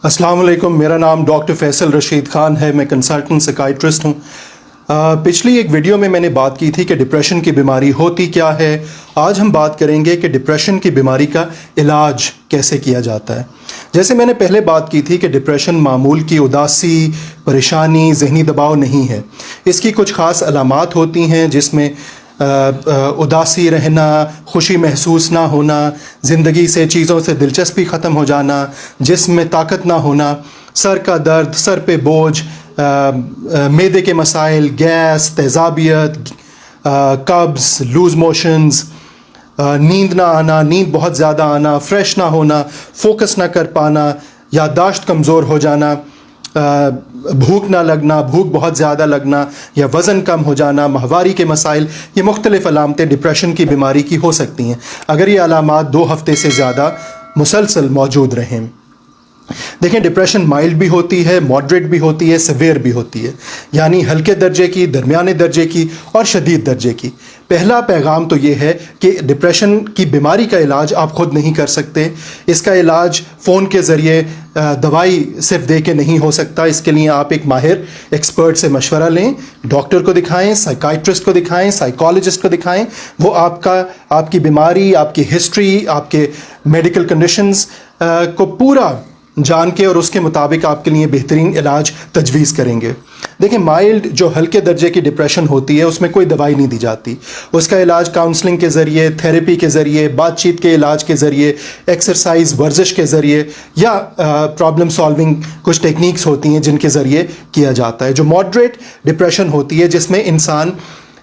अस्सलाम वालेकुम। मेरा नाम डॉक्टर फैसल रशीद ख़ान है। मैं कंसल्टेंट साइकाइट्रिस्ट हूँ। पिछली एक वीडियो में मैंने बात की थी कि डिप्रेशन की बीमारी होती क्या है। आज हम बात करेंगे कि डिप्रेशन की बीमारी का इलाज कैसे किया जाता है। जैसे मैंने पहले बात की थी कि डिप्रेशन मामूल की उदासी, परेशानी, जहनी दबाव नहीं है। इसकी कुछ ख़ास अलामात होती हैं जिसमें उदासी रहना, खुशी महसूस ना होना, ज़िंदगी से चीज़ों से दिलचस्पी ख़त्म हो जाना, जिस्म में ताकत ना होना, सर का दर्द, सर पे बोझ, मैदे के मसाइल, गैस, तेज़ाबियत, कब्ज़, लूज़ मोशंस, नींद ना आना, नींद बहुत ज़्यादा आना, फ्रेश ना होना, फोकस ना कर पाना, याददाश्त कमज़ोर हो जाना, भूख ना लगना, भूख बहुत ज़्यादा लगना या वज़न कम हो जाना, माहवारी के मसाइल, ये मुख्तलिफ़ अलामतें डिप्रेशन की बीमारी की हो सकती हैं अगर ये अलामात 2 हफ़्ते से ज़्यादा मुसलसल मौजूद रहें। देखें, डिप्रेशन माइल्ड भी होती है, मॉडरेट भी होती है, सिवियर भी होती है, यानी हल्के दर्जे की, दरमियाने दर्जे की और शदीद दर्जे की। पहला पैगाम तो ये है कि डिप्रेशन की बीमारी का इलाज आप ख़ुद नहीं कर सकते। इसका इलाज फ़ोन के ज़रिए दवाई सिर्फ दे के नहीं हो सकता। इसके लिए आप एक माहिर एक्सपर्ट से मशवरा लें, डॉक्टर को दिखाएं, साइकाइट्रिस्ट को दिखाएं, साइकोलॉजिस्ट को दिखाएं। वो आपकी बीमारी, आपकी हिस्ट्री, आपके मेडिकल कंडीशंस को पूरा जान के और उसके मुताबिक आपके लिए बेहतरीन इलाज तजवीज़ करेंगे। देखिए, माइल्ड जो हल्के दर्जे की डिप्रेशन होती है उसमें कोई दवाई नहीं दी जाती। उसका इलाज काउंसलिंग के ज़रिए, थेरेपी के ज़रिए, बातचीत के इलाज के ज़रिए, एक्सरसाइज, वर्जिश के ज़रिए या प्रॉब्लम सॉल्विंग कुछ टेक्निक्स होती हैं जिनके ज़रिए किया जाता है। जो मॉडरेट डिप्रेशन होती है जिसमें इंसान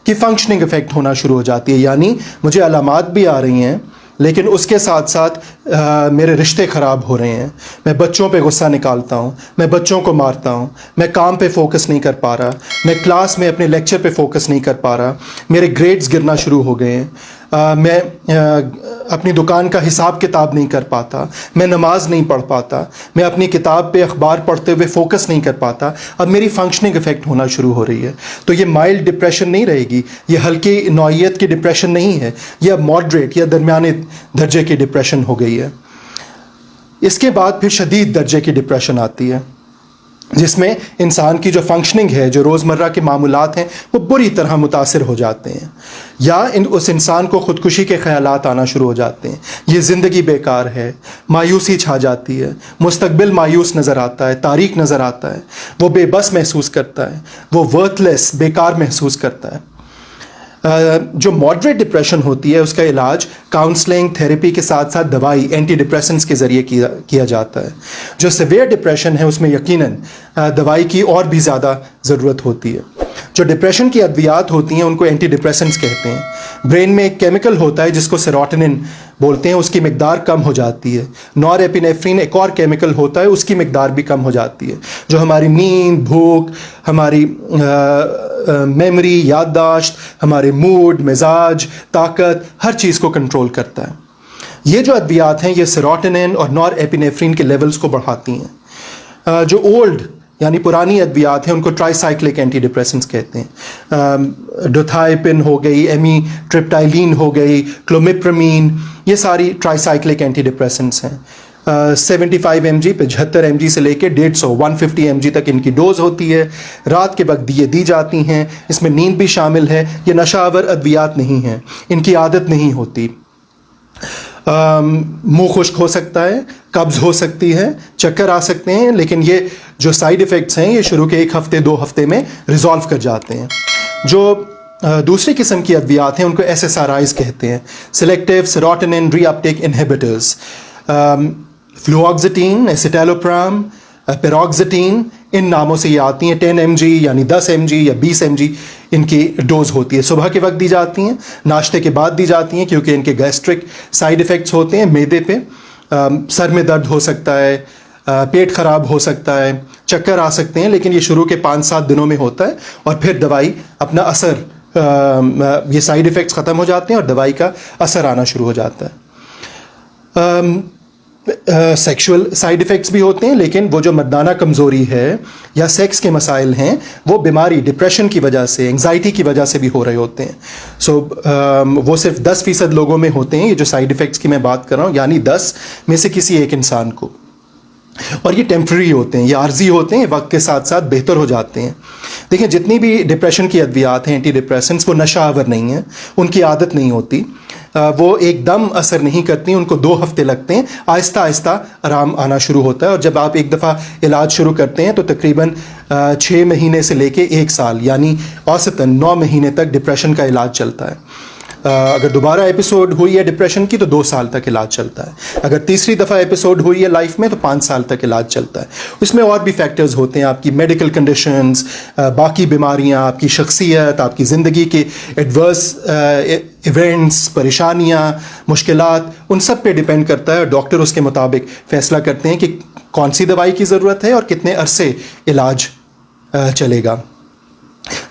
की फंक्शनिंग इफ़ेक्ट होना शुरू हो जाती है, यानी मुझे अलामात भी आ रही हैं लेकिन उसके साथ साथ मेरे रिश्ते ख़राब हो रहे हैं, मैं बच्चों पे गुस्सा निकालता हूँ, मैं बच्चों को मारता हूँ, मैं काम पे फोकस नहीं कर पा रहा, मैं क्लास में अपने लेक्चर पे फोकस नहीं कर पा रहा, मेरे ग्रेड्स गिरना शुरू हो गए हैं, मैं अपनी दुकान का हिसाब किताब नहीं कर पाता, मैं नमाज नहीं पढ़ पाता, मैं अपनी किताब पे अखबार पढ़ते हुए फोकस नहीं कर पाता। अब मेरी फंक्शनिंग इफ़ेक्ट होना शुरू हो रही है। तो ये माइल्ड डिप्रेशन नहीं रहेगी, ये हल्की नौइयत की डिप्रेशन नहीं है, यह मॉडरेट या दरमियाने दर्जे की डिप्रेशन हो गई है। इसके बाद फिर शदीद दर्जे की डिप्रेशन आती है जिसमें इंसान की जो फंक्शनिंग है, जो रोज़मर्रा के मामूलात हैं, वो बुरी तरह मुतासिर हो जाते हैं या उस इंसान को ख़ुदकुशी के ख़यालात आना शुरू हो जाते हैं। ये ज़िंदगी बेकार है, मायूसी छा जाती है, मुस्तकबिल मायूस नज़र आता है, तारीक नज़र आता है, वो बेबस महसूस करता है, वो वर्थलेस, बेकार महसूस करता है। जो मॉडरेट डिप्रेशन होती है उसका इलाज काउंसलिंग, थेरेपी के साथ साथ दवाई, एंटी डिप्रेसेंट्स के ज़रिए किया जाता है। जो सीवियर डिप्रेशन है उसमें यकीनन दवाई की और भी ज़्यादा ज़रूरत होती है। जो डिप्रेशन की अद्वियात होती हैं उनको एंटी डिप्रेसेंट्स कहते हैं। ब्रेन में एक केमिकल होता है जिसको सेरोटोनिन बोलते हैं, उसकी मिकदार कम हो जाती है। नॉरएपिनेफ्रिन एक और केमिकल होता है, उसकी मिकदार भी कम हो जाती है, जो हमारी नींद, भूख, हमारी मेमोरी, याददाश्त, हमारे मूड, मिजाज, ताकत, हर चीज़ को कंट्रोल करता है। ये जो अद्वियात हैं ये सेरोटोनिन और नॉरएपिनेफ्रिन के लेवल्स को बढ़ाती हैं। जो ओल्ड यानी पुरानी अद्वियात हैं उनको ट्राईसाइक्लिक एंटी डिप्रेसेंट्स कहते हैं। डोथाइपिन हो गई, एमीट्रिप्टाइलिन हो गई, क्लोमिप्रामीन, ये सारी ट्राईसाइक्लिक एंटी डिप्रेसेंट्स हैं। 75 mg पे 76 mg से लेके 150 mg तक इनकी डोज होती है। रात के वक्त ये दी जाती हैं। इसमें नींद भी शामिल है। ये नशावर अद्वियात नहीं हैं, इनकी आदत नहीं होती। मुंह खुश्क हो सकता है, कब्ज़ हो सकती है, चक्कर आ सकते हैं, लेकिन ये जो साइड इफ़ेक्ट्स हैं ये शुरू के 1 हफ़्ते 2 हफ़्ते में रिजॉल्व कर जाते हैं। जो दूसरी किस्म की अद्वियात हैं उनको SSRIs कहते हैं, selective serotonin reuptake inhibitors. Fluoxetine, escitalopram, paroxetine, इन नामों से ये आती हैं। 10 mg यानी 10 mg या 20 mg इनकी डोज होती है। सुबह के वक्त दी जाती हैं, नाश्ते के बाद दी जाती हैं क्योंकि इनके गैस्ट्रिक साइड इफ़ेक्ट्स होते हैं। मैदे पे सर में दर्द हो सकता है, पेट ख़राब हो सकता है, चक्कर आ सकते हैं, लेकिन ये शुरू के 5-7 दिनों में होता है और फिर दवाई अपना असर, ये साइड इफ़ेक्ट्स ख़त्म हो जाते हैं और दवाई का असर आना शुरू हो जाता है। सेक्सुअल साइड इफ़ेक्ट्स भी होते हैं, लेकिन वो जो मर्दाना कमज़ोरी है या सेक्स के मसाइल हैं वो बीमारी डिप्रेशन की वजह से, एंग्जाइटी की वजह से भी हो रहे होते हैं। वो सिर्फ 10% लोगों में होते हैं ये जो साइड इफ़ेक्ट्स की मैं बात कर रहा हूँ, यानी 10 में से किसी एक इंसान को। اور یہ ٹیمپرری ہوتے ہیں, یہ عارضی ہوتے ہیں, وقت کے ساتھ ساتھ بہتر ہو جاتے ہیں. دیکھیں جتنی بھی ڈپریشن کی ادویات ہیں, اینٹی ڈپریسنٹس, وہ نشہ آور نہیں ہیں, ان کی عادت نہیں ہوتی, وہ ایک دم اثر نہیں کرتی, ان کو 2 ہفتے لگتے ہیں, آہستہ آہستہ آرام آنا شروع ہوتا ہے. اور جب آپ ایک دفعہ علاج شروع کرتے ہیں تو تقریباً 6 مہینے سے لے کے 1 سال یعنی اوسطاً 9 مہینے تک ڈپریشن کا علاج چلتا ہے. اگر دوبارہ ایپیسوڈ ہوئی ہے ڈپریشن کی تو 2 سال تک علاج چلتا ہے. اگر تیسری دفعہ ایپیسوڈ ہوئی ہے لائف میں تو 5 سال تک علاج چلتا ہے. اس میں اور بھی فیکٹرز ہوتے ہیں, آپ کی میڈیکل کنڈیشنز, باقی بیماریاں, آپ کی شخصیت, آپ کی زندگی کے ایڈورس ایونٹس, پریشانیاں, مشکلات, ان سب پہ ڈیپینڈ کرتا ہے. ڈاکٹر اس کے مطابق فیصلہ کرتے ہیں کہ کون سی دوائی کی ضرورت ہے اور کتنے عرصے علاج چلے گا.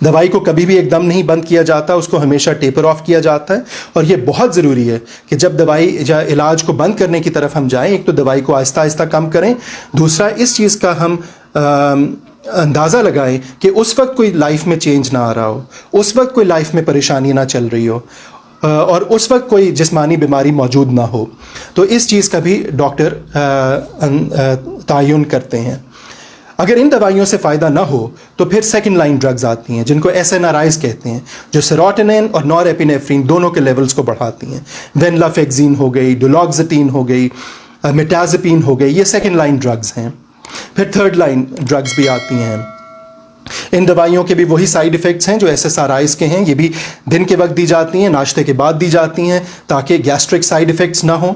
دوائی کو کبھی بھی ایک دم نہیں بند کیا جاتا, اس کو ہمیشہ ٹیپر آف کیا جاتا ہے. اور یہ بہت ضروری ہے کہ جب دوائی یا علاج کو بند کرنے کی طرف ہم جائیں, ایک تو دوائی کو آہستہ آہستہ کم کریں, دوسرا اس چیز کا ہم اندازہ لگائیں کہ اس وقت کوئی لائف میں چینج نہ آ رہا ہو, اس وقت کوئی لائف میں پریشانی نہ چل رہی ہو, اور اس وقت کوئی جسمانی بیماری موجود نہ ہو. تو اس چیز کا بھی ڈاکٹر تعین کرتے ہیں. اگر ان دوائیوں سے فائدہ نہ ہو تو پھر سیکنڈ لائن ڈرگز آتی ہیں جن کو SNRIs کہتے ہیں, جو سیروٹونن اور نور ایپینیفرین دونوں کے لیولز کو بڑھاتی ہیں. وینلافیکزین ہو گئی, ڈولاکزیٹین ہو گئی, میٹازپین ہو گئی, یہ سیکنڈ لائن ڈرگز ہیں. پھر تھرڈ لائن ڈرگز بھی آتی ہیں. ان دوائیوں کے بھی وہی سائیڈ ایفیکٹس ہیں جو SSRIs کے ہیں. یہ بھی دن کے وقت دی جاتی ہیں, ناشتے کے بعد دی جاتی ہیں تاکہ گیسٹرک سائیڈ ایفیکٹس نہ ہوں.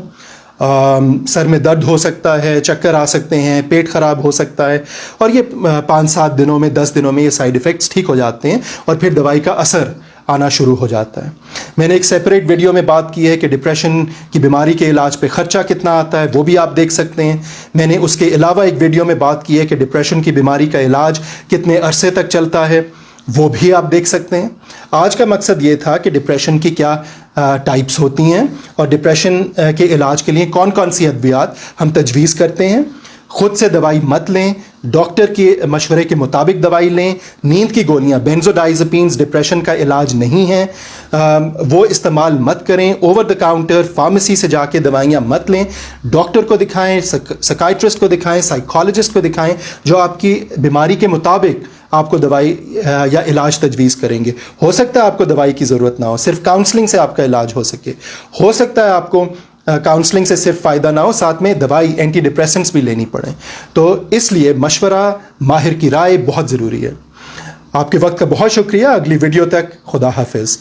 سر میں درد ہو سکتا ہے, چکر آ سکتے ہیں, پیٹ خراب ہو سکتا ہے, اور یہ 5-7 دنوں میں 10 دنوں میں یہ سائیڈ ایفیکٹس ٹھیک ہو جاتے ہیں اور پھر دوائی کا اثر آنا شروع ہو جاتا ہے. میں نے ایک سیپریٹ ویڈیو میں بات کی ہے کہ ڈپریشن کی بیماری کے علاج پہ خرچہ کتنا آتا ہے, وہ بھی آپ دیکھ سکتے ہیں. میں نے اس کے علاوہ ایک ویڈیو میں بات کی ہے کہ ڈپریشن کی بیماری کا علاج کتنے عرصے تک چلتا ہے, وہ بھی آپ دیکھ سکتے ہیں. آج کا مقصد یہ تھا کہ ڈپریشن کی کیا ٹائپس ہوتی ہیں اور ڈپریشن کے علاج کے لیے کون کون سی ادویات ہم تجویز کرتے ہیں. خود سے دوائی مت لیں, ڈاکٹر کے مشورے کے مطابق دوائی لیں. نیند کی گولیاں بینزوڈائزپینز ڈپریشن کا علاج نہیں ہیں, وہ استعمال مت کریں. اوور دا کاؤنٹر فارمیسی سے جا کے دوائیاں مت لیں. ڈاکٹر کو دکھائیں, سکائٹرسٹ کو دکھائیں, سائیکالوجسٹ کو دکھائیں جو آپ کی بیماری کے مطابق آپ کو دوائی یا علاج تجویز کریں گے. ہو سکتا ہے آپ کو دوائی کی ضرورت نہ ہو, صرف کاؤنسلنگ سے آپ کا علاج ہو سکے. ہو سکتا ہے آپ کو کاؤنسلنگ سے صرف فائدہ نہ ہو, ساتھ میں دوائی اینٹی ڈپریسنٹس بھی لینی پڑیں. تو اس لیے مشورہ, ماہر کی رائے بہت ضروری ہے. آپ کے وقت کا بہت شکریہ. اگلی ویڈیو تک خدا حافظ.